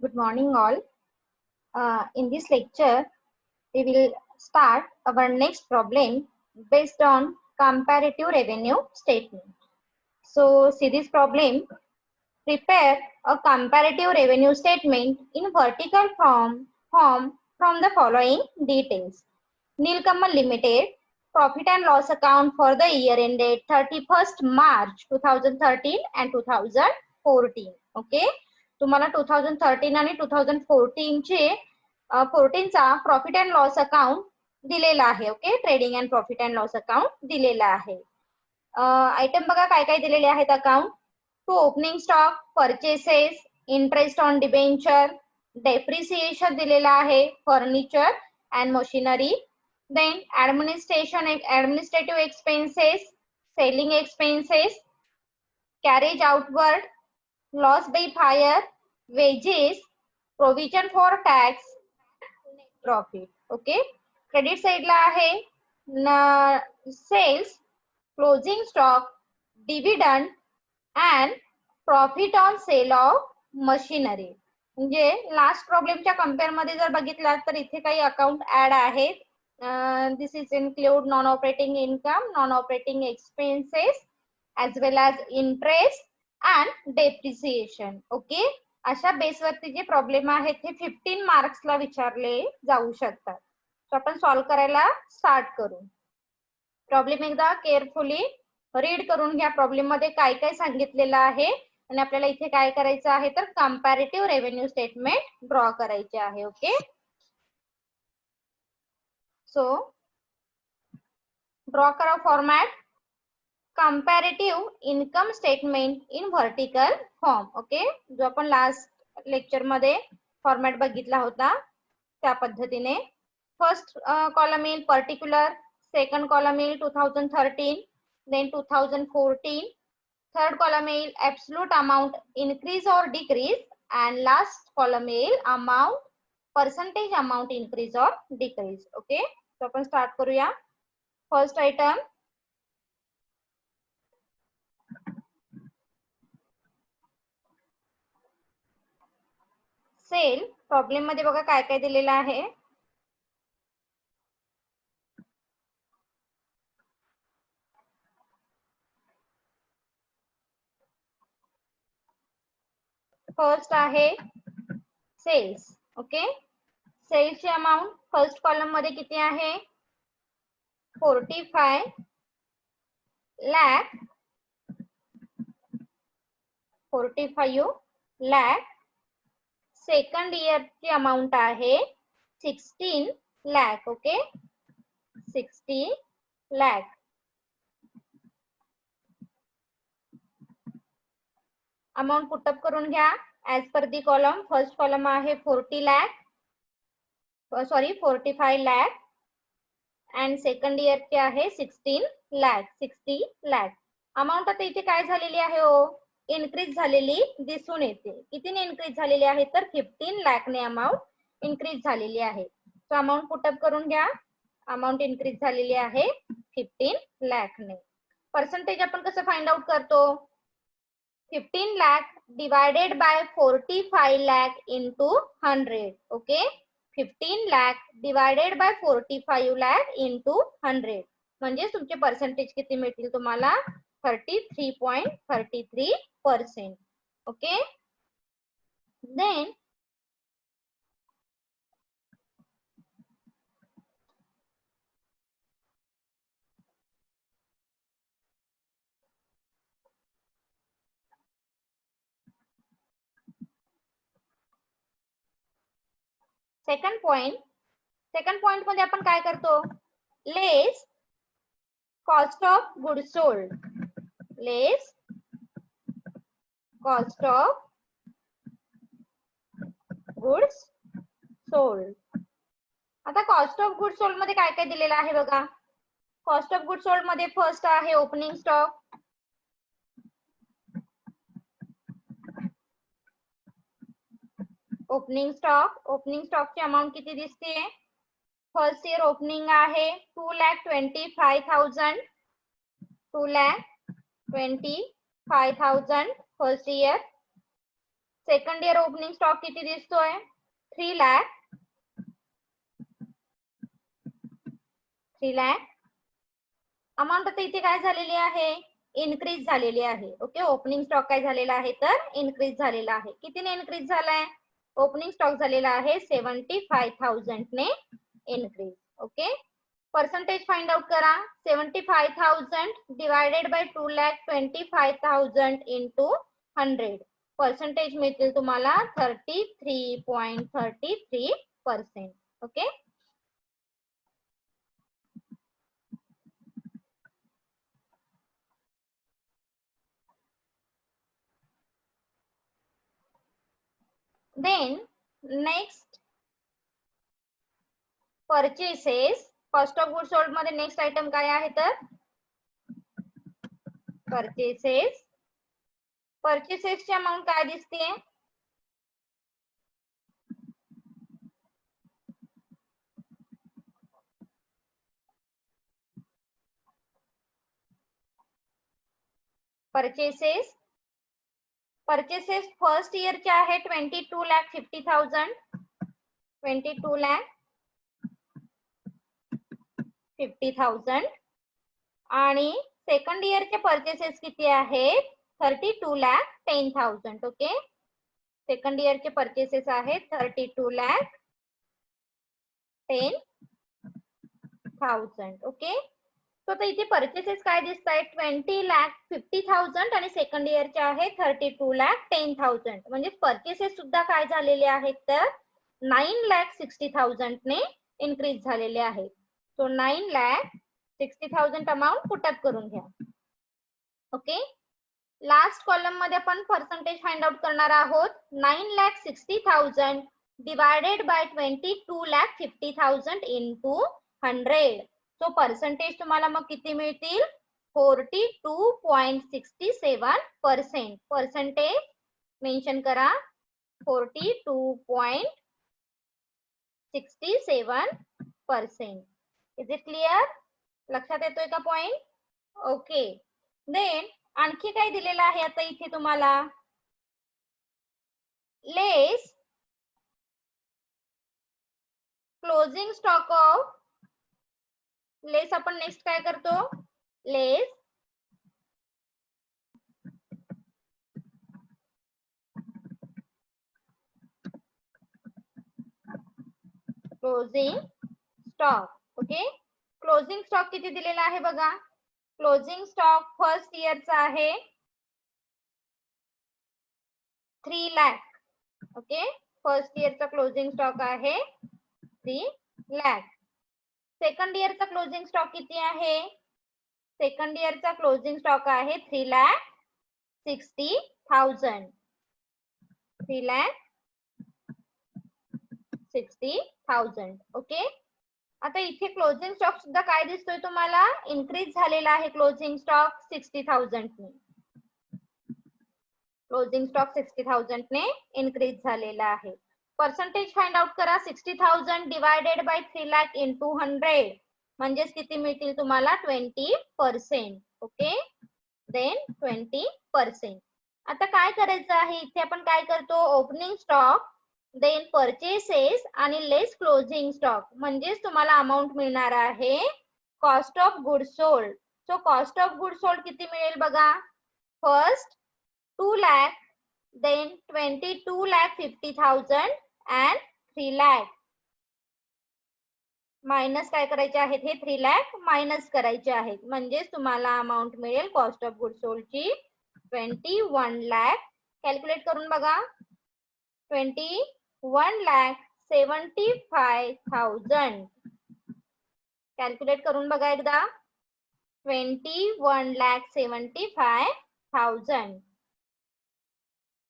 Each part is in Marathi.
Good morning, all. In this lecture, we will start our next problem based on comparative revenue statement. So, see this problem. Prepare a comparative revenue statement in vertical form from the following details. Nilkamal Limited profit and loss account for the year ended 31st March 2013 and 2014. Okay. तुम्हाला 2013 आणि 2014 चे 14 चा प्रॉफिट अँड लॉस अकाउंट दिलेला आहे. Okay, trading and profit and loss account दिलेला आहे. आयटम बघा काय काय दिलेले आहेत account. To opening stock, purchases, interest on debenture, depreciation दिलेला आहे, furniture and machinery, then administrative expenses, selling expenses, carriage outward, loss by fire, wages, provision for tax, net profit. Okay, credit साइडला आहे sales, closing stock, dividend and profit on sale of machinery. म्हणजे लास्ट प्रॉब्लेमच्या कंपेअर मध्ये जर बघितला तर इथे काही अकाउंट ऍड आहेत. This is include non operating income, non operating expenses as well as interest and depreciation. Okay, अशा बेसवरती जे प्रॉब्लेम आहेत ते 15 मार्क्सला विचारले जाऊ शकतात. तर आपण सॉल्व्ह करायला स्टार्ट करू. प्रॉब्लेम एकदा केअरफुली रीड करून घ्या. प्रॉब्लेम मध्ये काय काय सांगितलेलं आहे आणि आपल्याला इथे काय करायचं आहे तर कंपॅरेटिव्ह रेव्हेन्यू स्टेटमेंट ड्रॉ करायचे आहे. ओके, सो ड्रॉ करा format comparative income statement in vertical form. Okay, जो आपण लास्ट लेक्चर मध्ये फॉर्मॅट बघितला होता त्या पद्धतीने. फर्स्ट कॉलम येईल पर्टिक्युलर, सेकंड कॉलम येईल 2013, देन 2014, थर्ड कॉलम येईल ऍब्सोल्यूट अमाउंट इनक्रीज और डिक्रीज अँड लास्ट कॉलम येईल अमाउंट पर्सेंटेज अमाउंट इनक्रीज और डिक्रीज. ओके, तो आपण स्टार्ट करूया. First item sale. प्रॉब्लेम मध्ये बघा काय काय दिलेलं आहे. फर्स्ट आहे सेल्स. ओके, सेल्सची अमाउंट फर्स्ट कॉलम मध्ये किती आहे 45 लाख. 45 लाख. सेकंड इयरची अमाउंट आहे 16 lakh. Okay, 60 lakh. Amount put up करून घ्या as per the column. First column आहे 40 lakh, sorry 45 lakh and second इयरचे आहे 16 लाख. 60 लाख. अमाउंट आता इथे काय झालेली आहे हो, इनक्रीज झालेली दिसून येते. कितीने इनक्रीज झालेली आहे तर 15 लाखने अमाउंट इनक्रीज झालेली आहे. सो अमाउंट पुटअप करून घ्या. अमाउंट इनक्रीज झालेली आहे 15 लाखने. पर्सेंटेज आपण कसं फाइंड आउट करतो, 15 lakh divided by 45 lakh into 100. Okay, 15 lakh divided by 45 lakh into 100. म्हणजे तुमचे पर्सेंटेज किती मिळतील तुम्हाला 33.33%. ओके, देन सेकंड पॉइंट मध्ये आपण काय करतो, less cost of good sold. Less cost of goods sold. आता कॉस्ट ऑफ गुड सोल्ड मध्ये काय काय दिलेलं आहे बघा. कॉस्ट ऑफ गुड सोल्ड मध्ये फर्स्ट आहे ओपनिंग स्टॉक. ओपनिंग स्टॉकची अमाउंट किती दिसते. फर्स्ट इयर ओपनिंग आहे 2,25,000. 2,25,000 first year. Second year opening stock किती दिसतोय 3 लाख 3 लाख अमाऊंट आता इथे काय झालेली आहे इनक्रीज झालेली आहे. ओके ओपनिंग स्टॉक काय झालेला आहे तर इनक्रीज झालेला आहे. कितीने इनक्रीज झालाय ओपनिंग स्टॉक झालेला आहे 75,000 ने increase. Okay percentage find out करा 75,000 डिवायडेड बाय 2,25,000 इंटू 100 पर्सेंटेज मिळतील तुम्हाला 33.33%. Okay then next purchases cost of goods sold मध्ये नेक्स्ट आयटम काय आहे तर परचेसेस. परचेसेसची अमाऊंट काय दिसते परचेसेस परचेसेस फर्स्ट इयर चे आहे 22,50,000 22,50,000 आणि सेकंड इयर चे परचेसेस किती आहेत 32,10,000. ओके सेकंड इयर चे परचेसेस आहेत 32,10,000. ओके तो आता इथे परचेसेस काय दिसत आहेत 20,50,000 आणि सेकंड इयरचे आहे 32,10,000 म्हणजे परचेसेस सुद्धा काय झालेले आहेत तर 9,60,000 ने इनक्रीज झालेले आहेत. सो 9,60,000 अमाऊंट पुटअप करून घ्या. ओके लास्ट कॉलम मध्ये आपण पर्सेंटेज फाइंड आउट करणार आहोत 9,60,000 डिवायडेड बाय 22,50,000 इंटू 100 तो पर्सेंटेज तुम्हाला मग किती मिळतील 42.67%. पर्सेंटेज मेन्शन करा 42.67%. इज इट क्लिअर लक्षात येतोय का पॉइंट. ओके देन आणखी काय दिलेलं आहे आता इथे तुम्हाला less closing stock of less आपण नेक्स्ट काय करतो less closing stock. Okay closing stock किती दिलेला आहे बघा क्लोजिंग स्टॉक फर्स्ट इयरचा आहे 3 लाख. ओके फर्स्ट इयरचा क्लोजिंग स्टॉक आहे 3 लाख. सेकंड इयरचा क्लोजिंग स्टॉक किती आहे सेकंड इयरचा क्लोजिंग स्टॉक आहे 3,60,000 3,60,000. ओके आता इथे क्लोजिंग स्टॉक सुद्धा काय दिसतोय तुम्हाला इनक्रीज झालेला आहे क्लोजिंग स्टॉक 60,000 ने क्लोजिंग स्टॉक 60,000 ने इनक्रीज झालेला आहे. पर्सेंटेज फाइंड आउट करा 60,000 डिवायडेड बाय 3 लाख इंटू 100 म्हणजेच किती मिळतील तुम्हाला 20%. Okay then 20%. आता काय करायचं आहे इथे आपण काय करतो ओपनिंग स्टॉक देन परचेसेस आणि लेस क्लोजिंग स्टॉक म्हणजेच तुम्हाला अमाऊंट मिळणार आहे cost of good sold. So cost of good sold किती मिळेल बघा first 2 lakh then 22,50,000 and 3 lakh minus काय करायचे आहेत हे 3 लाख मायनस करायचे आहेत म्हणजेच तुम्हाला अमाऊंट मिळेल कॉस्ट ऑफ गुड सोल्ड ची 21 लाख. कॅल्क्युलेट करून बघा 21,75,000 कॅल्क्युलेट करून बघा एकदा 21,75,000.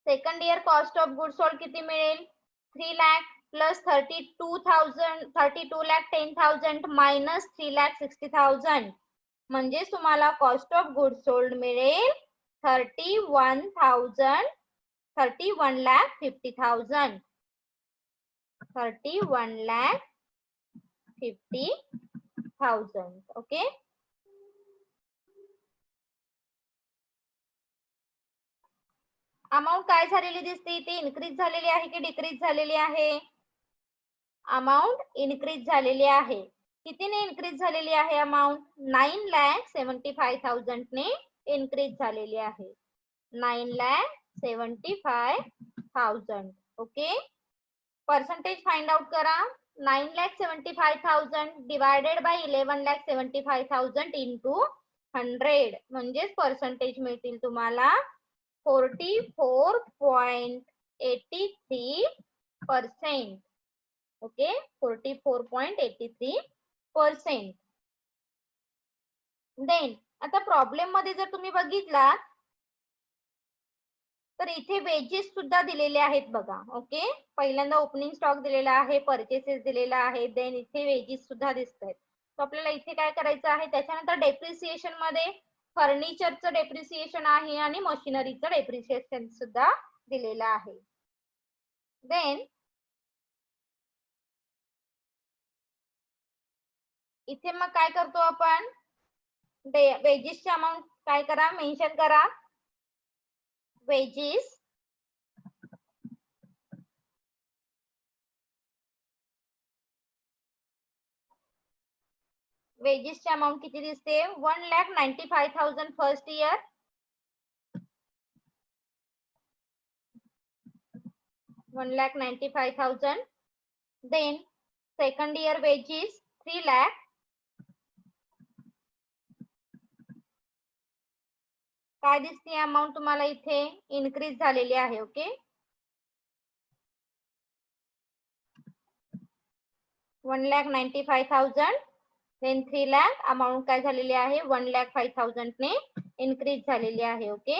Second year cost of good sold किती मिळेल 3 लाख प्लस 32,10,000 मायनस 3,60,000 म्हणजे तुम्हाला कॉस्ट ऑफ गुड सोल्ड मिळेल 31,50,000 31,50,000. ओके अमाऊंट काय झालेली दिसते इथे, इन्क्रीज झालेली आहे की डिक्रीज झालेली आहे? अमाऊंट इन्क्रीज झालेली आहे. कितीने इन्क्रीज झालेली आहे अमाऊंट? 9,75,000 ने इन्क्रीज झालेली आहे. 9,75,000. ओके, पर्सेंटेज फाइंड आउट करा. 9,75,000 डिवायडेड बाय 11,75,000 इंटू 100 म्हणजेच पर्सेंटेज मिळतील तुम्हाला 44.83%. ओके, 44.83%. देन आता प्रॉब्लेम मध्ये जर तुम्ही बघितला तर इथे वेजेस सुद्धा दिलेले आहेत बघा. ओके, पहिल्यांदा ओपनिंग स्टॉक दिलेला आहे, परचेसेस दिलेला आहे, देन इथे वेजेस सुद्धा दिसत आहेत. तर आपल्याला इथे काय करायचं आहे, त्याच्यानंतर डेप्रिसिएशन मध्ये फर्निचरचं डेप्रिसिएशन आहे आणि मशिनरीचं डेप्रिसिएशन सुद्धा दिलेलं आहे. देन इथे मग काय करतो आपण, वेजेसची अमाऊंट काय करा, मेन्शन करा. वेजेस वेजेसची अमाऊंट किती दिसते, 1,95,000 first year, 1,95,000. Then second year wages 3 lakh, काय दिसते अमाऊंट तुम्हाला इथे, इन्क्रीज झालेली आहे. ओके, 1,95,000. देन 3 लाख, अमाऊंट काय झालेली आहे, 1,05,000 ने इन्क्रीज झालेली आहे. ओके,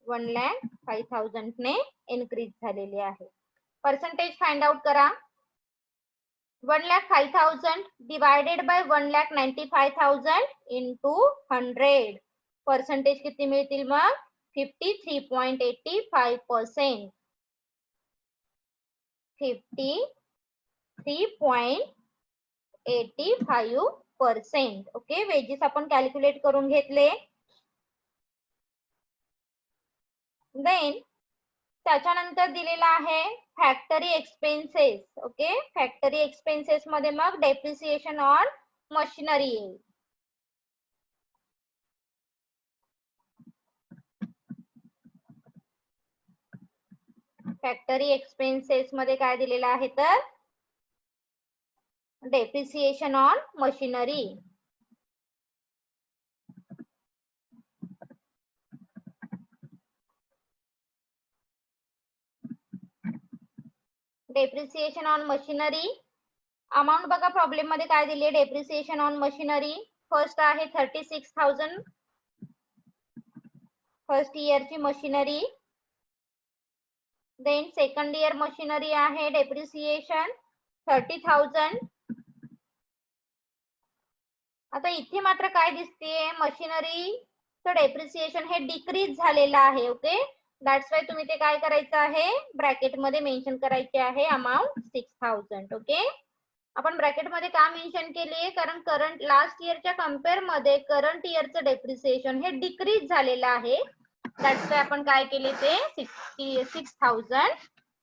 1,05,000 ने इन्क्रीज झालेली आहे. पर्सेंटेज फाइंड आउट करा. 1,05,000 डिवायडेड बाय 1,95,000 इंटू 100 पर्सेंटेज किती मिळतील मग, 53.85%. 53.85%. ओके, वेजेस आपण कॅल्क्युलेट करून घेतले. देन त्याच्यानंतर दिलेला आहे factory expenses. Okay, factory expenses मध्ये मग डेप्रिसिएशन ऑन मशिनरी येईल. फॅक्टरी एक्सपेन्सेस मध्ये काय दिलेलं आहे तर depreciation on machinery. Depreciation on machinery amount बघा प्रॉब्लेम मध्ये काय दिली आहे, डेप्रिसिएशन ऑन मशिनरी फर्स्ट आहे 36,000 फर्स्ट इयरची machinery. Then second year machinery आहे डेप्रिसिएशन 30,000. आता इथे मात्र काय दिसतेय, मशिनरीचं डेप्रिसिएशन हे डिक्रीज झालेलं आहे. ओके, दॅट्स वाय तुम्ही ते काय करायचं आहे, ब्रॅकेट मध्ये मेन्शन करायचे आहे अमाऊंट 6,000. ओके, आपण ब्रॅकेट मध्ये का मेन्शन केली, कारण करंट लास्ट इयरच्या कम्पेअर मध्ये करंट इयरचं डेप्रिसिएशन हे डिक्रीज झालेलं आहे. दॅट्स वाय आपण काय केले ते 6,000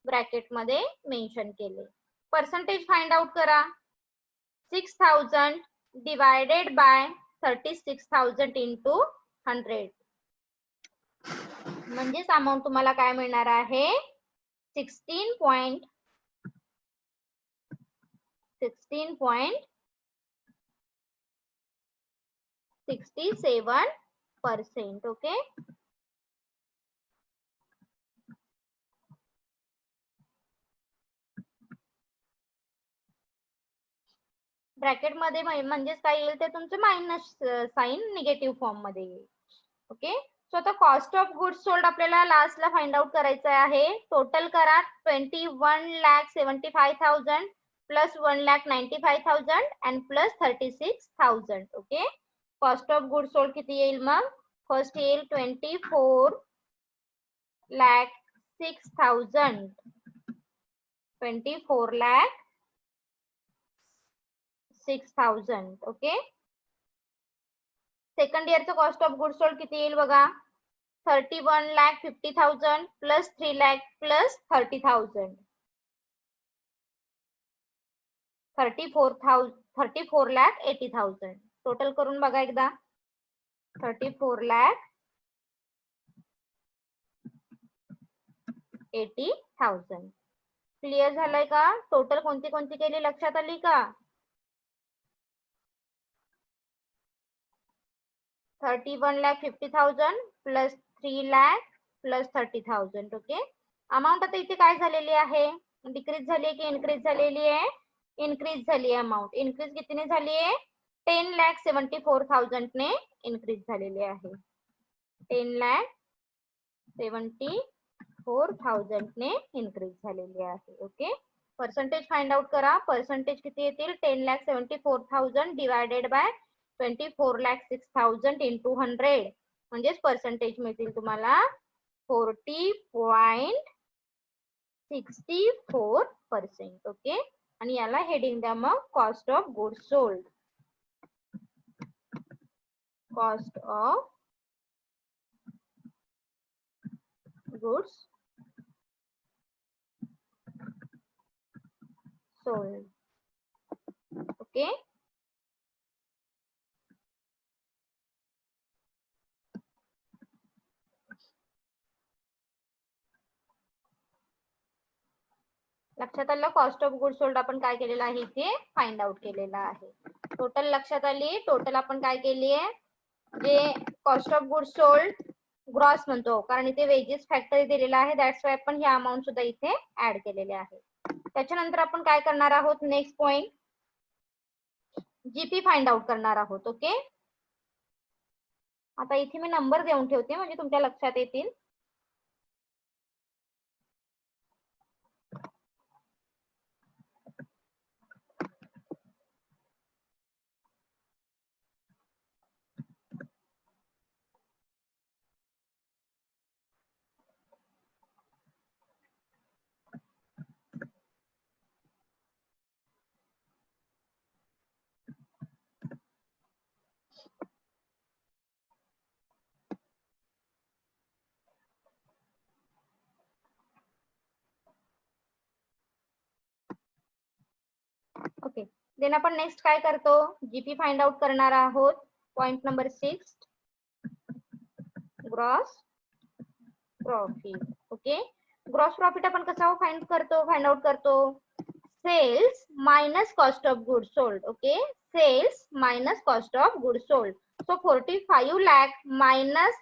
ब्रॅकेट मध्ये मेन्शन केले. पर्सेंटेज फाइंड आउट करा. 6,000 डिवायडेड बाय 36,000 इंटू 100 म्हणजेच अमाऊंट तुम्हाला काय मिळणार आहे, 16.67%. ओके, ब्रॅकेट मध्ये म्हणजेच काय येईल ते तुमचं मायनस साइन निगेटिव्ह फॉर्म मध्ये येईल. ओके, सो आता कॉस्ट ऑफ गुड्स सोल्ड आपल्याला लास्टला फाइंड आउट करायचं आहे. टोटल करा 21,75,000 plus 1,95,000 and plus 36,000. Okay, cost of goods sold किती येईल मग, फर्स्ट येईल 24,06,000 24,06,000. ओके, सेकंड इयरचं कॉस्ट ऑफ गुड्स सोल्ड किती येईल बघा, 31,50,000 plus 3 lakh plus 30,000. 34,80,000. टोटल करून बघा एकदा. 34,80,000. क्लिअर झालंय का? टोटल कोणती कोणती केली लक्षात आली का? 31,50,000 plus 3 lakh plus 30,000. Okay. Amount आता इथे काय झालेली आहे? डिक्रीज झाली आहे की इन्क्रीज झालेली आहे? इन्क्रीज झाली आहे अमाऊंट. इन्क्रीज कितीने झाली आहे? 10,74,000 ने इन्क्रीज झालेली आहे. 10,74,000 ने इन्क्रीज झालेली आहे. ओके. पर्सेंटेज फाइंड आउट करा. पर्सेंटेज किती येतील? 10,74,000 डिवायडेड बाय 24,06,000 इंटू 100 म्हणजेच पर्सेंटेज मिळतील तुम्हाला 40.64%. ओके. आणि याला हेडिंग द्या मग cost of goods sold. Cost of goods sold. Okay. लक्षात आलं? कॉस्ट ऑफ गुड्स सोल्ड आपण काय केलेलं आहे इथे फाइंड आउट केलेलं आहे. टोटल लक्षात आली? टोटल आपण काय केली आहे? जे cost of goods sold gross म्हणतो कारण इथे वेजेस फॅक्टर दिलेला आहे. दॅट्स वाय आपण ह्या अमाऊंट सुद्धा इथे ऍड केलेले आहे. त्याच्यानंतर आपण काय करणार आहोत? Next point GP find out करणार आहोत. ओके. आता इथे मी नंबर देऊन ठेवते म्हणजे तुमच्या लक्षात येतील. ओके. देन आपण नेक्स्ट काय करतो? जीपी फाइंड आउट करणार आहोत. Point number 6 gross profit. Okay. Gross profit आपण कसं फाइंड आउट करतो? Sales minus cost of goods sold. Okay. Sales minus cost of goods sold. So 45 lakh minus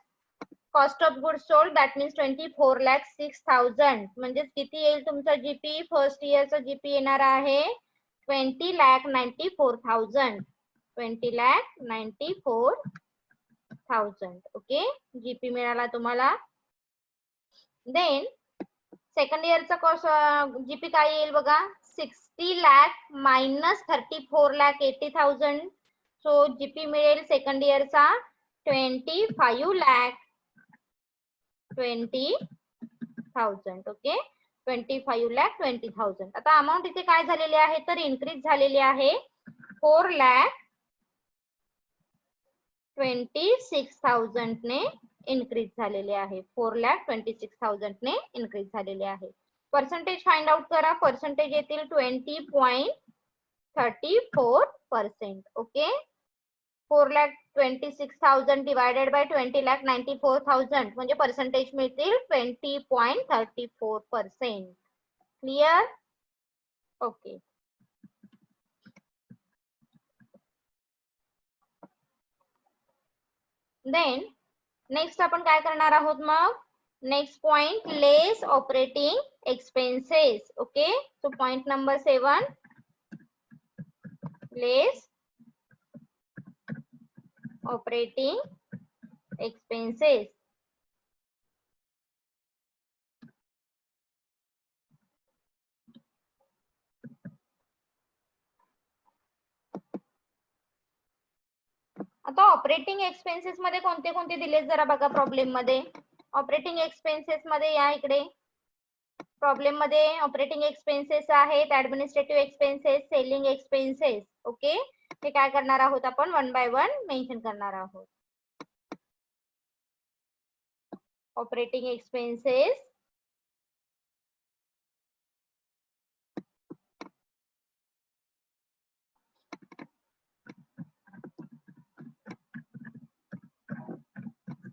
cost of goods sold that means 24,06,000 म्हणजे किती येईल तुमचा जीपी? फर्स्ट इयरचा जीपी येणार आहे 20,94,000. 20,94,000. ओके. जीपी मिळाला तुम्हाला. देन सेकंड इयरचा कॉस्ट जीपी काय येईल बघा? 60 लाख मायनस 34,80,000. सो जीपी मिळेल सेकंड इयरचा 25,20,000. ओके. 25,20,000. आता अमाऊंट इथे काय झालेली आहे? तर इन्क्रीज झालेली आहे 4,26,000 ने इन्क्रीज झालेले आहे. 4,26,000 ने इन्क्रीज झालेले आहे. पर्सेंटेज फाइंड आउट करा. पर्सेंटेज येतील 20.34%. ओके. 4,26,000 डिवायडेड बाय 20,94,000 म्हणजे पर्सेंटेज मिळतील 20.34%. क्लिअर? ओके. देन नेक्स्ट आपण काय करणार आहोत मग? Next point less operating expenses. Okay. So point number 7 less operating expenses. आता ऑपरेटिंग एक्सपेन्सेस मध्ये कोणते कोणते दिले जरा बघा प्रॉब्लेम मध्ये. ऑपरेटिंग एक्सपेन्सेस मध्ये या इकडे. प्रॉब्लेम मध्ये ऑपरेटिंग एक्सपेन्सेस आहेत, administrative expenses, selling expenses. Okay. हे काय करणार आहोत आपण वन बाय वन मेन्शन करणार आहोत. operating expenses,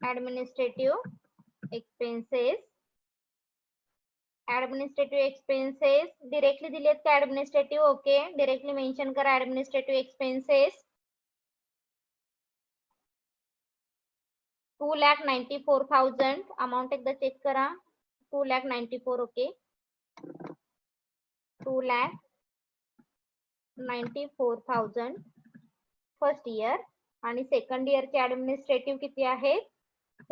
administrative expenses. Administrative expenses directly दिलेत का ऍडमिनिस्ट्रेटिव्ह? ओके, डिरेक्टली मेन्शन करा ऍडमिनिस्ट्रेटिव्ह एक्सपेन्सेस. 2,94,000 अमाउंट एकदा चेक करा. 2,94,000. Okay, 2,94,000 first year. आणि सेकंड इयरचे ऍडमिनिस्ट्रेटिव्ह किती आहेत?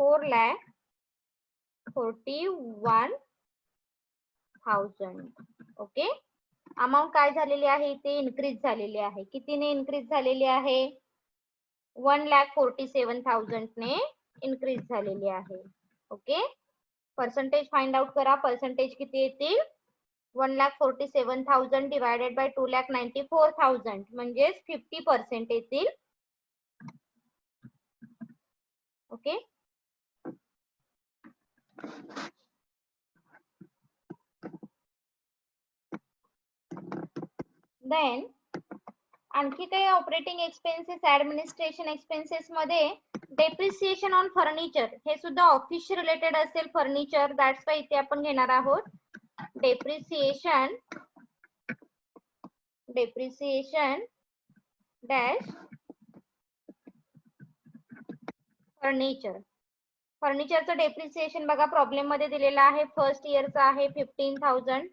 4,41,000. ओके, अमाऊंट काय झालेली आहे? इथे इन्क्रीज झालेली आहे. कितीने इन्क्रीज झालेली आहे? 1,47,000 ने इन्क्रीज झालेली आहे. ओके, पर्सेंटेज फाइंड आउट करा. पर्सेंटेज किती येतील? 1,47,000 डिवायडेड बाय 2,94,000 म्हणजे 50% येतील. ओके, देन आणखी काही ऑपरेटिंग एक्सपेन्सेस ऍडमिनिस्ट्रेशन एक्सपेन्सेस मध्ये डेप्रिसिएशन ऑन फर्निचर, हे सुद्धा ऑफिस रिलेटेड असेल फर्निचर, दॅट्स वाय इथे आपण घेणार आहोत डेप्रिसिएशन डॅश फर्निचर. फर्निचरचं डेप्रिसिएशन बघा प्रॉब्लेम मध्ये दिलेलं आहे. फर्स्ट इयरचं आहे 15,000.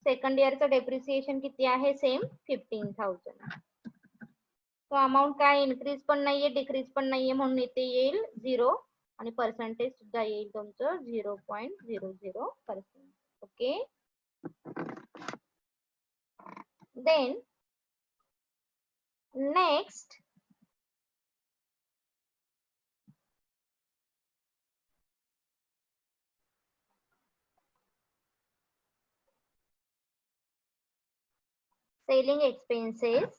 सेकंड इयरचं डेप्रिसिएशन किती आहे? सेम 15,000. तो अमाउंट काय इन्क्रीज पण नाहीये डिक्रीज पण नाहीये म्हणून इथे येईल 0 आणि पर्सेंटेज सुद्धा येईल तुमचं 0.00%. Okay, then next selling expenses.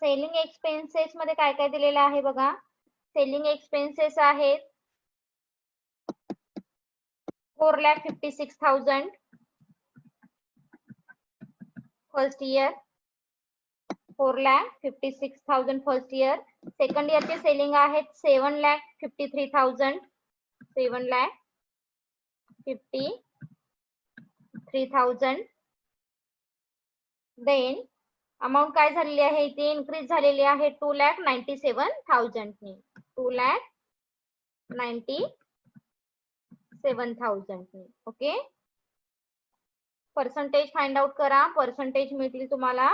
Selling expenses मध्ये काय काय दिलेलं आहे बघा. सेलिंग एक्सपेन्सेस आहेत 4,56,000 first year. 4,56,000 first year. Second इयरचे सेलिंग आहेत 7,53,000. 7,53,000. देन अमाउंट काय झालेली आहे? इथे इन्क्रीज झालेली आहे 2,97,000 ने. 2,97,000 ने. ओके, पर्सेंटेज फाइंड आउट करा. पर्सेंटेज मिळतील तुम्हाला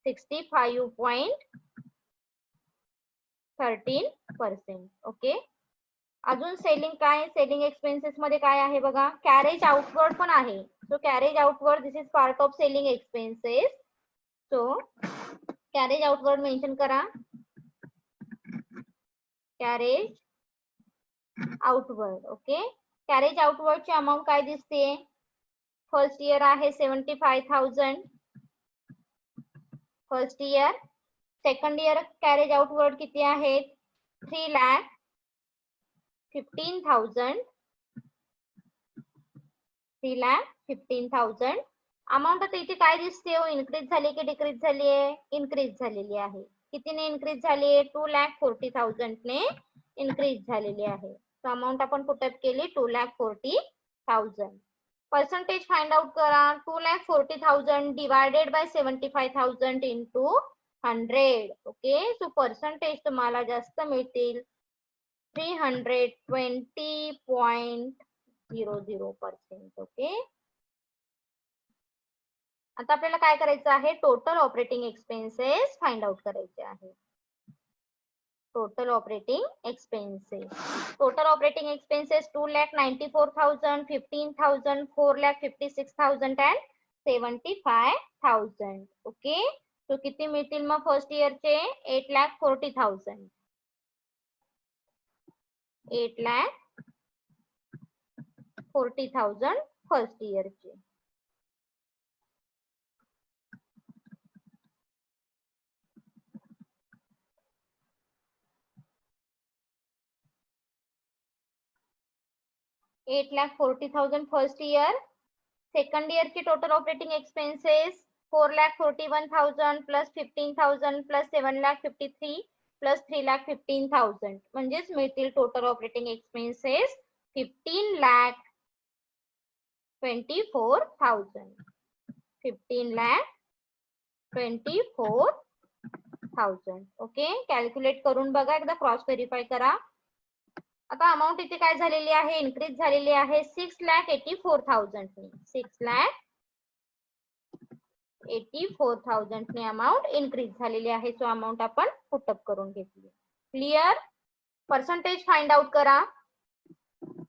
65.13%. ओके, अजून सेलिंग काय? सेलिंग एक्सपेन्सेस मध्ये काय आहे बघा. कॅरेज आउटवर्ड पण आहे. So carriage outward this is part of selling expenses. So carriage outward mention करा. Carriage outward. Okay, carriage outward ची अमाउंट काय दिसते? फर्स्ट इयर आहे 75,000 first year. Second year carriage outward किती आहेत? 3,15,000. 3,15,000. अमाऊंट आता इथे काय दिसते हो? इन्क्रीज झाली की डिक्रीज झाली आहे? इन्क्रीज झालेली आहे. कितीने इन्क्रीज झाली आहे? 2,40,000 ने इन्क्रीज झालेली आहे. सो अमाऊंट आपण पुटअप केली 2,40,000. पर्सेंटेज फाइंड आउट करा. 2,40,000 divided by 75,000 into 100. Okay, so percentage तुम्हाला जास्त मिळतील 320.00%. ओके, आता आपल्याला काय करायचं आहे? Total operating expenses find out करायचे आहे. Total operating expenses. Total operating expenses 2,94,000, 15,000, 4,56,000 and 75,000. Okay, तो किती मिळतील मग फर्स्ट इयरचे? 8,40,000. 8,40,000 फर्स्ट इयरचे. 8,40,000 फर्स्ट ईयर. सेकंड ईयर की total operating expenses 4,41,000 plus 15,000 plus 7,53 plus 3,15,000 म्हणजेच मिळतील total operating expenses 15,24,000. 15,24,000. Okay, calculate करून बघा, एकदा क्रॉस व्हेरीफाय करा. आता अमाऊंट इथे काय झालेली आहे, इन्क्रीज झालेली आहे 6,84,000 ने. 6,84,000 ने अमाऊंट इन्क्रीज झालेली आहे. सो अमाऊंट आपण पुटअप करून घेतली. क्लिअर. पर्सेंटेज फाइंड आउट करा.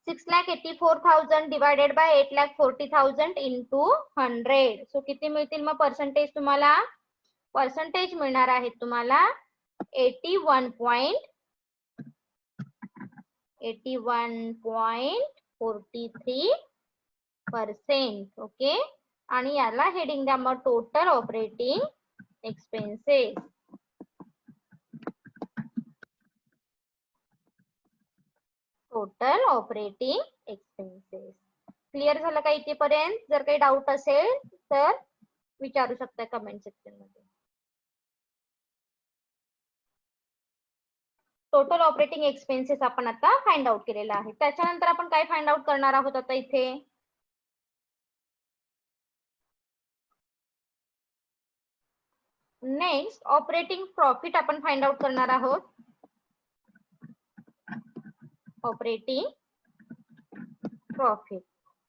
6,84,000 डिवायडेड बाय 8,40,000 इंटू 100. सो किती मिळतील मग पर्सेंटेज तुम्हाला? पर्सेंटेज मिळणार आहे तुम्हाला 81.43%. ओके, आणि याला हेडिंग द्या मग total operating expenses. Total operating expenses. Clear झालं का इथेपर्यंत? जर काही डाऊट असेल तर विचारू शकता कमेंट सेक्शन मध्ये. टोटल ऑपरेटिंग एक्सपेन्सेस आपण आता फाइंड आउट केलेला आहे. त्याच्यानंतर आपण काय फाइंड आउट करणार आहोत आता इथे? नेक्स्ट ऑपरेटिंग प्रॉफिट आपण फाइंड आउट करणार आहोत. Operating profit.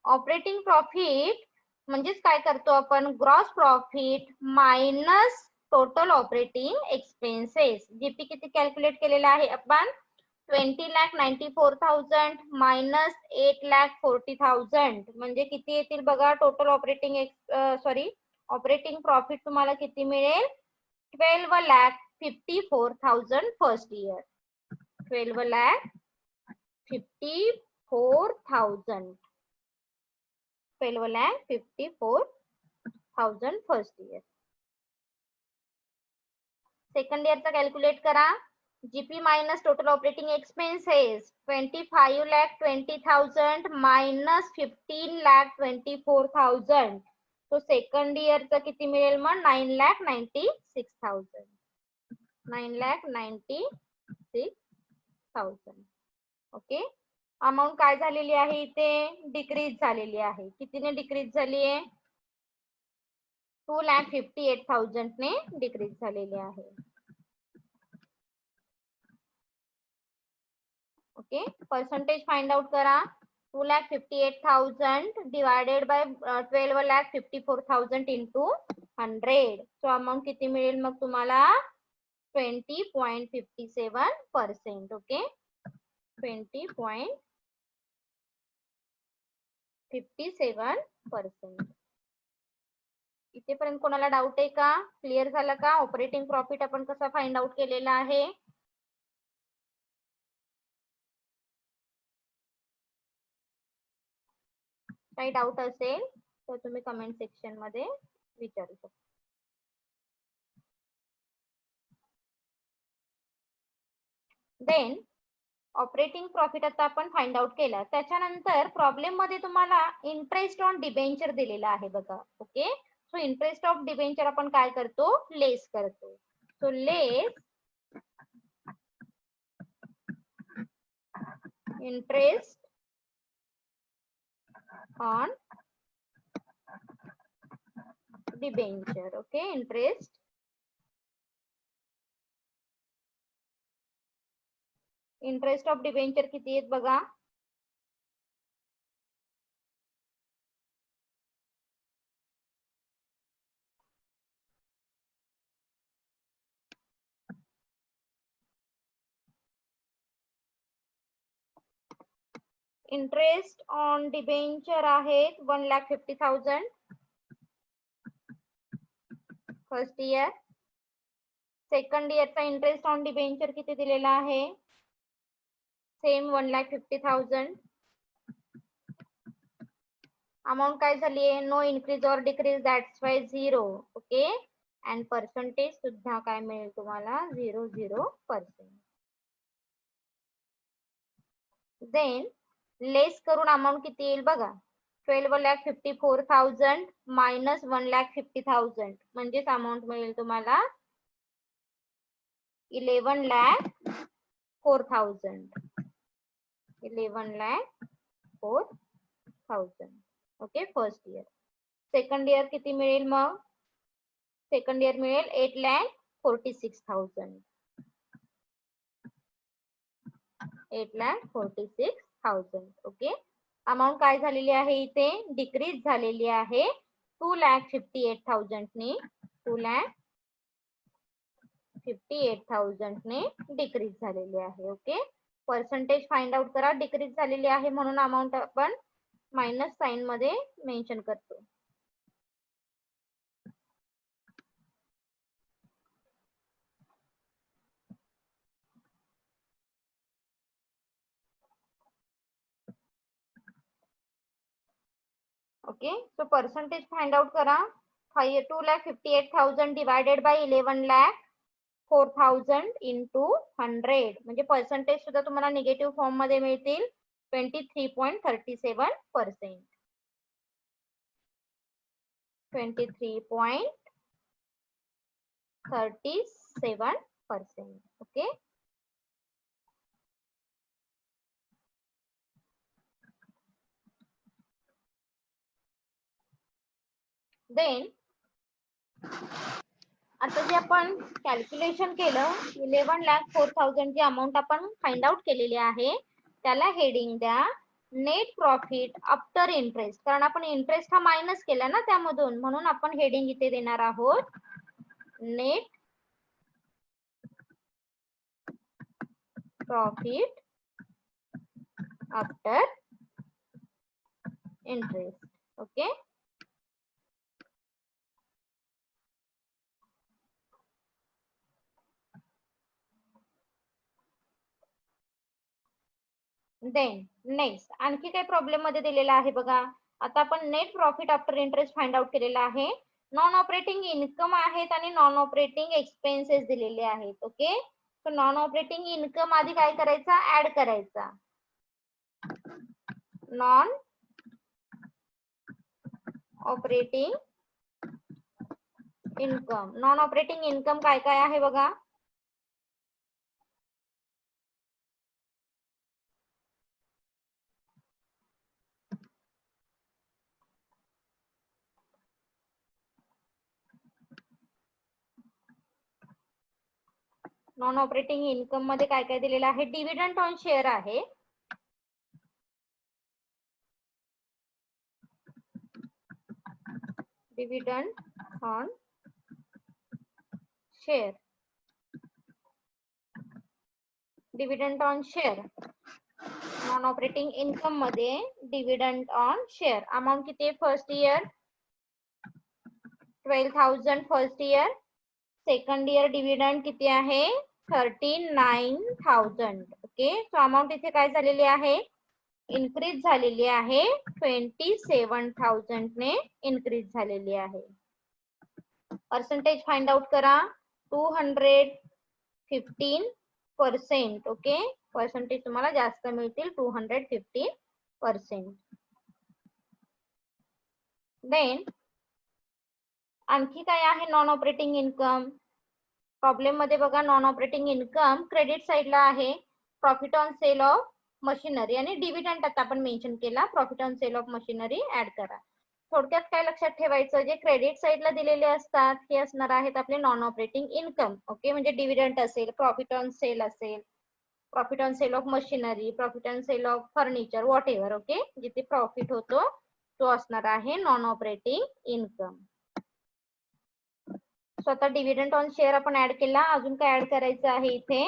ऑपरेटिंग प्रॉफिट म्हणजेच काय करतो आपण? Gross profit minus total operating expenses. GP किती कॅल्क्युलेट केलेला आहे आपण? 20,94,000 मायनस 8,40,000 म्हणजे किती येतील बघा? टोटल ऑपरेटिंग ऑपरेटिंग प्रॉफिट तुम्हाला किती मिळेल? 12,54,000 first year. 12,54,000. 12,54,000 first year. Second इयरचा कॅल्क्युलेट करा. GP minus total operating expenses 25,20,000 minus 15,24,000. तो सेकंड इयरचा किती मिळेल मग? 9,96,000. 9,96,000. ओके, अमाऊंट काय झालेली आहे इथे? डिक्रीज झालेली आहे. कितीने डिक्रीज झाली आहे? 2,58,000 ने डिक्रीज झालेली आहे. ओके, पर्सेंटेज फाइंड आउट करा. 2,58,000 divided by 12,54,000 into 100. So amount किती मिळेल मग तुम्हाला? 20.57%. ओके, 20.57%. इथेपर्यंत कोणाला डाऊट आहे का? क्लिअर झालं का? ऑपरेटिंग प्रॉफिट आपण कसा फाइंड आउट केलेला आहे? काही डाऊट असेल तर तुम्ही कमेंट सेक्शन मध्ये विचारू शकता. देन ऑपरेटिंग प्रॉफिट आता आपण फाइंड आउट केला. त्याच्यानंतर प्रॉब्लेम मध्ये तुम्हाला इंटरेस्ट ऑन डिबेंचर दिलेला आहे बघा. Okay, so interest of debenture आपण काय करतो? लेस करतो. So less interest on debenture. Okay, interest of debenture किती आहेत बघा? इंटरेस्ट ऑन डिबेंचर आहेत 1,50,000 फर्स्ट इयर. सेकंड इयरचा इंटरेस्ट ऑन डिबेंचर किती दिलेला आहे? सेम 1,50,000. अमाऊंट काय झाली आहे? No increase or decrease, that's why 0. Okay, and percentage सुद्धा काय मिळेल तुम्हाला? 0.0%. देन लेस करून अमाऊंट किती येईल बघा. 12,54,000 मायनस 1,50,000 म्हणजेच अमाऊंट मिळेल तुम्हाला 11,04,000. 11,04,000. Okay, first year. Second year किती मिळेल मग? सेकंड इयर मिळेल 8,46,000. 8,46,000. ओके, अमाऊंट काय झालेली आहे इथे? डिक्रीज झालेली आहे 2,58,000 ने. 2,58,000 ने डिक्रीज झालेली आहे. ओके, पर्सेंटेज फाइंड आउट करा. डिक्रीज झालेली आहे म्हणून अमाऊंट आपण मायनस साइन मध्ये मेन्शन करतो. Okay, so percentage find out करा. 2,58,000 डिवायडेड बाय 11,04,000 इंटू 100 म्हणजे पर्सेंटेज सुद्धा तुम्हाला निगेटिव्ह फॉर्म मध्ये मिळतील 23.37%. 23.37%. ओके, देन आता जे आपण कॅल्क्युलेशन केलं 11,04,000 ची अमाऊंट आपण फाइंड आउट केलेली आहे त्याला हेडिंग द्या नेट प्रॉफिट आफ्टर इंटरेस्ट. कारण आपण इंटरेस्ट हा मायनस केला ना त्यामधून, म्हणून आपण हेडिंग इथे देणार आहोत net profit after interest. Okay, then next आणखी काही प्रॉब्लेम मध्ये दिलेला आहे बघा. आता आपण net profit after interest find out केलेला आहे. नॉन ऑपरेटिंग इन्कम आहेत आणि नॉन ऑपरेटिंग एक्सपेन्सेस दिलेले आहेत. ओके, तर नॉन ऑपरेटिंग इन्कम आधी काय करायचा? ऍड करायचा. Non operating income. Non operating income काय काय आहे बघा. नॉन ऑपरेटिंग इन्कम मध्ये काय काय दिलेलं आहे? डिव्हिडंड ऑन शेअर आहे. Dividend on share. Dividend on share non operating income मध्ये डिव्हिडंड ऑन शेअर अमाऊंट किती आहे? First year 12,000 first year. Second year dividend किती आहे? 39,000. ओके, सो अमाऊंट इथे काय झालेली आहे? इन्क्रीज झालेली आहे 27,000 ने इन्क्रीज झालेली आहे. पर्सेंटेज फाइंड आउट करा. 215%. ओके, पर्सेंटेज तुम्हाला जास्त मिळतील 215%. देन आणखी काय आहे नॉन ऑपरेटिंग इन्कम? प्रॉब्लेम मध्ये बघा नॉन ऑपरेटिंग इन्कम क्रेडिट साइडला आहे. Profit on sale of machinery आणि डिव्हिडंड आता आपण मेन्शन केला. Profit on sale of machinery add करा. थोडक्यात काय लक्षात ठेवायचं, जे क्रेडिट साइडला दिलेले असतात हे असणार आहेत आपले नॉन ऑपरेटिंग इन्कम. ओके, म्हणजे डिव्हिडंड असेल, प्रॉफिट ऑन सेल असेल, profit on sale of machinery, profit on sale of furniture, whatever. Okay, जिथे प्रॉफिट होतो तो असणार आहे नॉन ऑपरेटिंग इन्कम. स्वतः डिव्हिडंड ऑन शेअर आपण ऍड केला. अजून काय ऍड करायचं आहे इथे?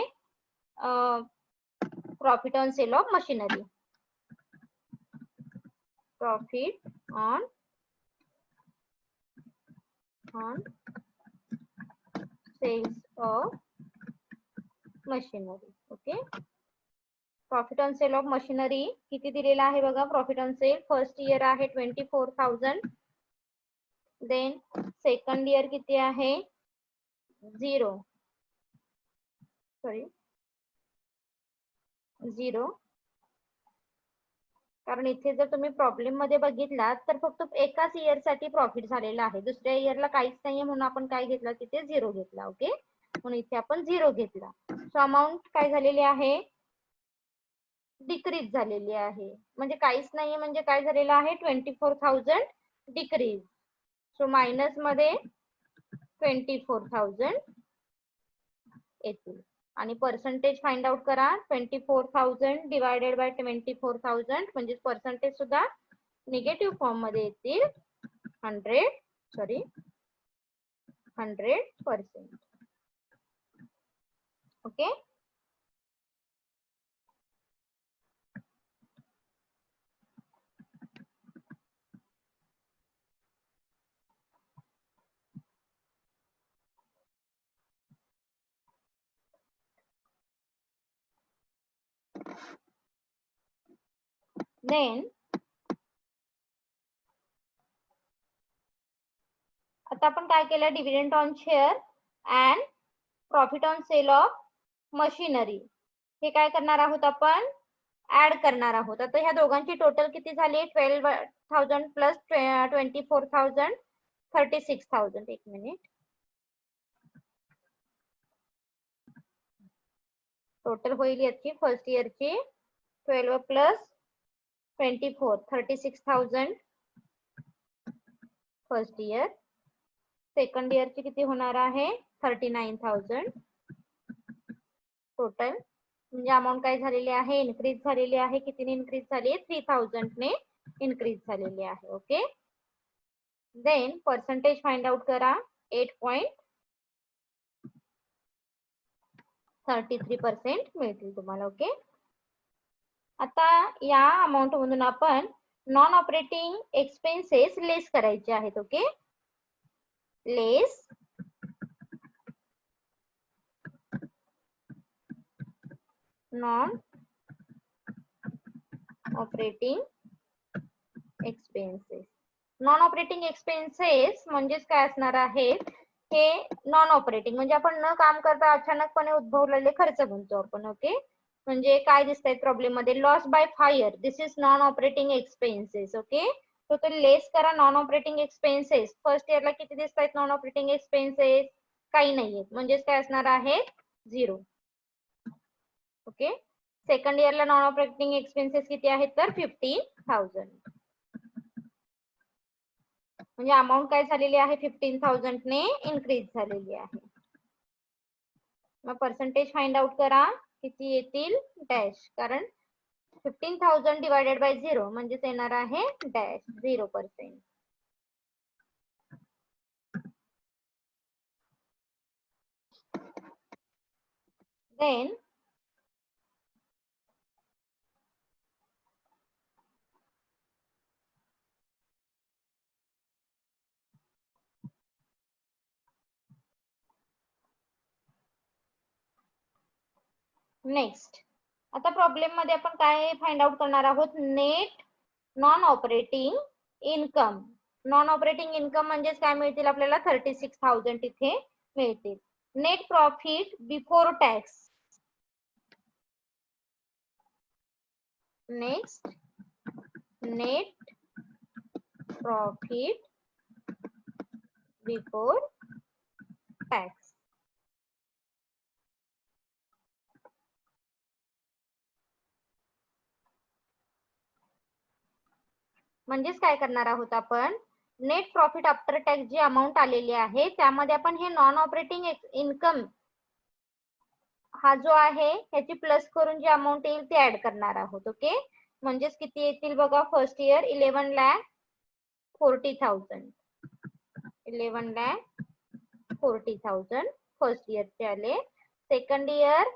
Profit on sale of machinery. Profit on sales of machinery. Okay, profit on sale of machinery किती दिलेला आहे बघा. Profit on sale first year आहे 24,000. देन सेकंड इयर किती आहे? 0 0. कारण इथे जर तुम्ही प्रॉब्लेम मध्ये बघितलात तर फक्त एकाच इयर साठी प्रॉफिट झालेला आहे, दुसऱ्या इयरला काहीच नाहीये म्हणून आपण काय घेतला तिथे 0 घेतला. ओके, म्हणून इथे आपण 0 घेतला. सो अमाऊंट काय झालेली आहे, डिक्रीज झालेली आहे. म्हणजे काहीच नाहीये म्हणजे काय झालेलं आहे, 24,000 डिक्रीज. सो मायनस मध्ये 24,000 येतील आणि पर्सेंटेज फाइंड आउट करा. 24,000 डिवायडेड बाय 24,000 म्हणजे पर्सेंटेज सुद्धा निगेटिव्ह फॉर्म मध्ये येतील. 100%. ओके, देन आता आपण काय केलं, dividend on share and profit on sale of machinery हे काय करणार आहोत, आपण ऍड करणार आहोत. आता ह्या दोघांची टोटल किती झाली, 12,000 प्लस 24,000 36,000. एक मिनिट, टोटल होईल याची फर्स्ट इयरची 12 प्लस 24 36,000 फर्स्ट इयर. सेकंड इयरची किती होणार आहे, 39,000 टोटल. म्हणजे अमाऊंट काय झालेली आहे, इन्क्रीज झालेली आहे. कितीने इन्क्रीज झाली आहे, 3,000 ने इन्क्रीज झालेली आहे. Okay, then percentage find out करा. 8.33% मिळतील तुम्हाला. ओके, आता या अमाऊंट मधून आपण नॉन ऑपरेटिंग एक्सपेन्सेस लेस करायचे आहेत. Okay, less non operating expenses. Non operating expenses म्हणजेच काय असणार आहे, हे नॉन ऑपरेटिंग म्हणजे आपण न काम करता अचानकपणे उद्भवलेले खर्च म्हणतो आपण. ओके, म्हणजे काय दिसतंय प्रॉब्लेम मध्ये, loss by fire, this is non operating expenses. Okay, तो ते लेस करा नॉन ऑपरेटिंग एक्सपेन्सेस. फर्स्ट इयरला किती दिसत आहेत नॉन ऑपरेटिंग एक्सपेन्सेस, काही नाहीयेत म्हणजेच काय असणार आहे, 0. ओके, सेकंड इयरला नॉन ऑपरेटिंग एक्सपेन्सेस किती आहेत तर 15,000. म्हणजे अमाऊंट काय झालेली आहे, 15,000 ने इन्क्रीज झालेली आहे. मग पर्सेंटेज फाइंड आउट करा, किती येतील, डॅश, कारण 15,000 डिवायडेड बाय 0 म्हणजेच येणार आहे डॅश 0%. देन नेक्स्ट, आता प्रॉब्लेम मध्ये आपण काय फाइंड आउट करणार आहोत, net non operating income. Non operating income म्हणजेच काय मिळतील आपल्याला, 36,000 इथे मिळतील. Net profit before tax. Next, net profit before tax. म्हणजेच काय करणार आहोत आपण, नेट प्रॉफिट आफ्टर टॅक्स जी अमाऊंट आलेली आहे त्यामध्ये आपण हे नॉन ऑपरेटिंग इन्कम हा जो आहे ह्याची प्लस करून जी अमाऊंट येईल ती ऍड करणार आहोत. ओके, म्हणजेच किती येतील बघा, फर्स्ट इयर 11,40,000. 11,40,000 फर्स्ट इयरचे आले. सेकंड इयर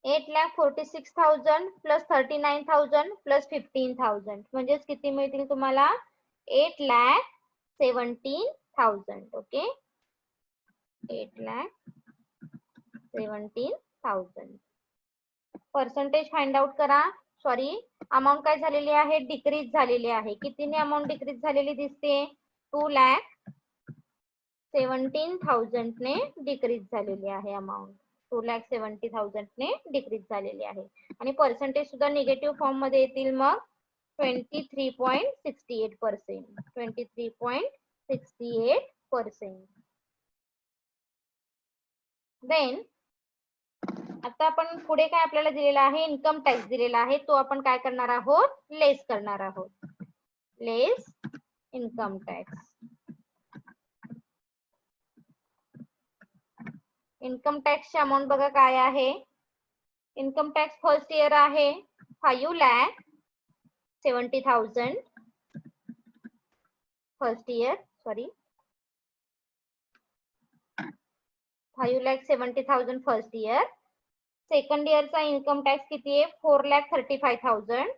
8,46,000 प्लस 39,000 प्लस 15,000 म्हणजेच किती मिळतील तुम्हाला, 8,17,000. ओके, 8,17,000. पर्सेंटेज फाइंड आउट करा. सॉरी, अमाऊंट काय झालेली आहे, डिक्रीज झालेली आहे. कितीने अमाऊंट डिक्रीज झालेली दिसते, 2,17,000 ने डिक्रीज झालेली आहे अमाऊंट. 2,70,000 ने डिक्रीज झालेली आहे. आणि पर्सेंटेज सुद्धा निगेटिव्ह फॉर्म मध्ये येतील मग 23.68%. 23.68%. देन आता आपण पुढे काय आपल्याला दिलेला आहे, इन्कम टॅक्स दिलेला आहे, तो आपण काय करणार आहोत, लेस करणार आहोत. Less income tax. इन्कम टॅक्सची अमाऊंट बघा काय आहे. इन्कम टॅक्स फर्स्ट इयर आहे 5,70,000 first year, sorry 5,70,000 first year. Second इयरचा इन्कम टॅक्स किती आहे, 4,35,000.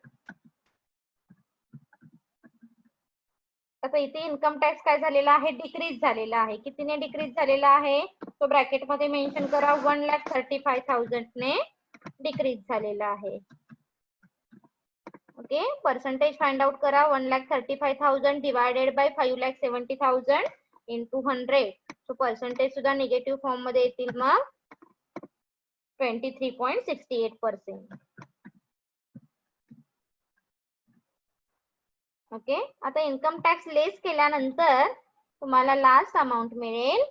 आता इथे इन्कम टॅक्स काय झालेला आहे, डिक्रीज झालेला आहे. कितीने डिक्रीज झालेला आहे, तो ब्रॅकेट मध्ये मेन्शन करा. 1,35,000 ने डिक्रीज झालेला आहे. ओके, पर्सेंटेज फाइंड आउट करा. 1,35,000 divided by 5,70,000 into 100. So percentage सुद्धा निगेटिव्ह फॉर्म मध्ये येतील मग 23.68%. ओके, आता इन्कम टॅक्स लेस केल्यानंतर तुम्हाला लास्ट अमाउंट मिळेल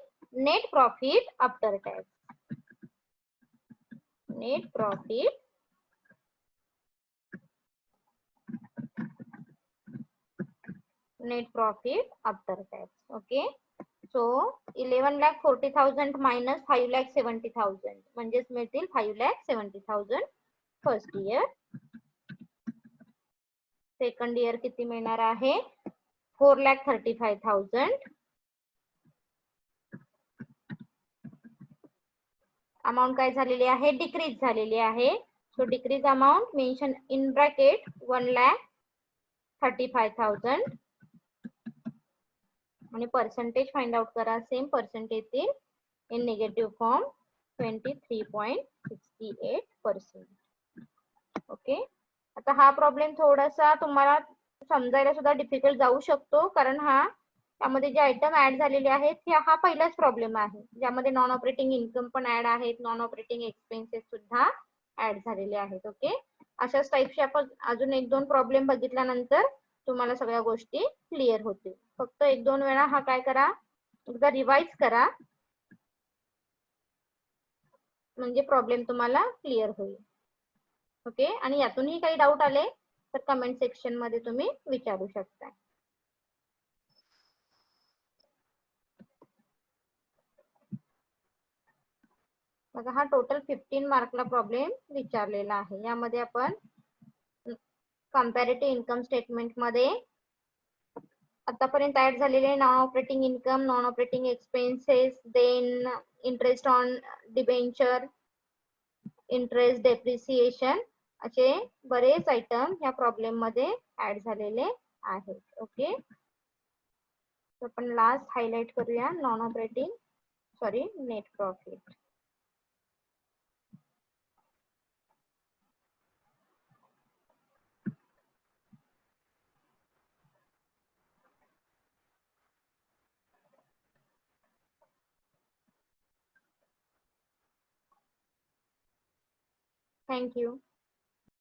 net profit after tax. Net profit after tax. Okay, so 11,40,000 minus 5,70,000 म्हणजेच मिळतील 5,70,000 फर्स्ट इयर. सेकंड इयर किती मिळणार आहे, 4,35,000. अमाउंट काय झालेली आहे, डिक्रीज झालेली आहे. So decrease amount mention in bracket 1,35,000 आणि पर्सेंटेज फाइंड आउट करा. सेम पर्सेंटेज येतील इन निगेटिव्ह फॉर्म 23.68%. ओके, आता हा प्रॉब्लेम थोडासा तुम्हाला समजायला सुद्धा डिफिकल्ट जाऊ शकतो, कारण त्यामध्ये जे आयटम ऍड झालेले आहेत हा पहिलाच प्रॉब्लेम आहे, ज्यामध्ये नॉन ऑपरेटिंग इन्कम पण ऍड आहेत, नॉन ऑपरेटिंग एक्सपेन्सेस सुद्धा ऍड झालेले आहेत. ओके, अशाच टाईपचे आपण अजून 1-2 प्रॉब्लेम बघितल्यानंतर तुम्हाला सगळ्या गोष्टी क्लिअर होतील. फक्त 1-2 वेळा हा काय करा, एकदा रिवाइज करा, म्हणजे प्रॉब्लेम तुम्हाला क्लिअर होईल. ओके, आणि यातूनही काही डाऊट आले तर कमेंट सेक्शन मध्ये तुम्ही विचारू शकता. बघा, हा टोटल 15 मार्कला प्रॉब्लेम विचारलेला आहे. यामध्ये आपण कंपॅरेटिव्ह इन्कम स्टेटमेंट मध्ये आतापर्यंत ऍड झालेले non operating income, non operating expenses, then interest on debenture, interest, depreciation, असे बरेच आयटम या प्रॉब्लेम मध्ये ऍड झालेले आहेत. ओके, आपण लास्ट हायलाइट करूया non operating, sorry net profit. Thank you.